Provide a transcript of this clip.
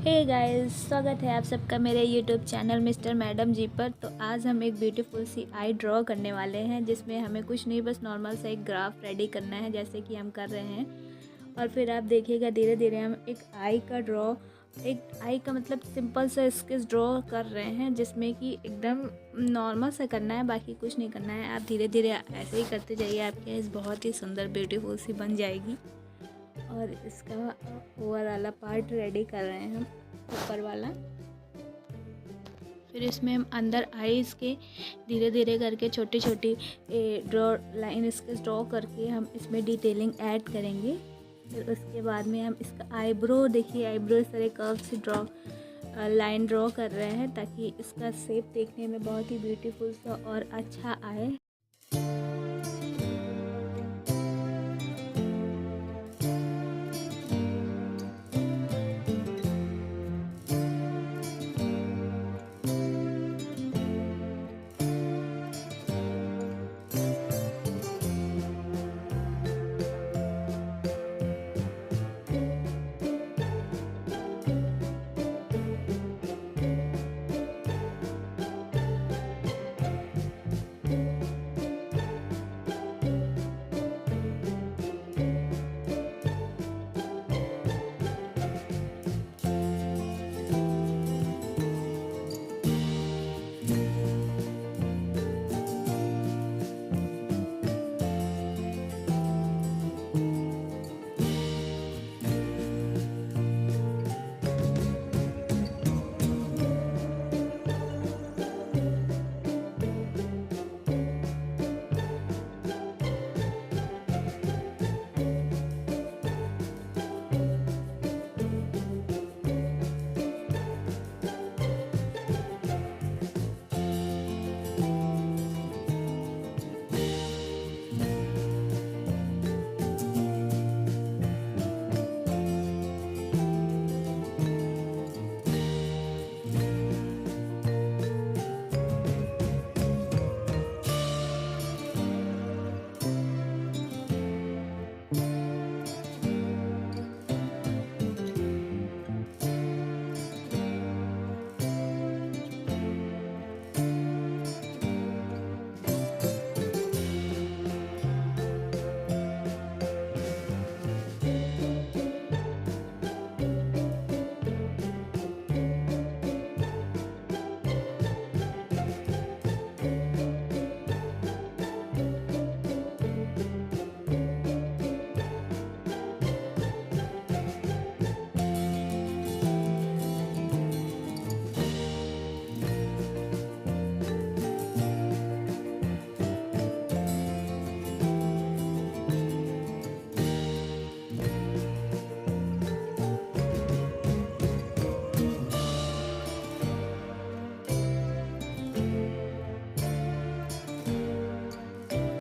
Hey guys, स्वागत है आप सबका मेरे यूट्यूब चैनल मिस्टर मैडम जी पर। तो आज हम एक ब्यूटीफुल सी आई ड्रॉ करने वाले हैं, जिसमें हमें कुछ नहीं बस नॉर्मल सा एक ग्राफ रेडी करना है जैसे कि हम कर रहे हैं। और फिर आप देखिएगा धीरे धीरे हम एक आई का मतलब सिंपल सा स्केच ड्रॉ कर रहे हैं, जिसमें कि एकदम नॉर्मल सा करना है, बाकी कुछ नहीं करना है। आप धीरे धीरे ऐसे ही करते जाइए, आपकी आइज़ बहुत ही सुंदर ब्यूटीफुल सी बन जाएगी। और इसका ओवर वाला पार्ट रेडी कर रहे हैं हम, ऊपर वाला। फिर इसमें हम अंदर आईज़ के धीरे धीरे करके छोटी छोटी ड्रॉ लाइन इसके ड्रॉ करके हम इसमें डिटेलिंग ऐड करेंगे। फिर उसके बाद में हम इसका आईब्रो, देखिए आईब्रो इस तरह कर्व से लाइन ड्रॉ कर रहे हैं, ताकि इसका शेप देखने में बहुत ही ब्यूटीफुल सा और अच्छा आए।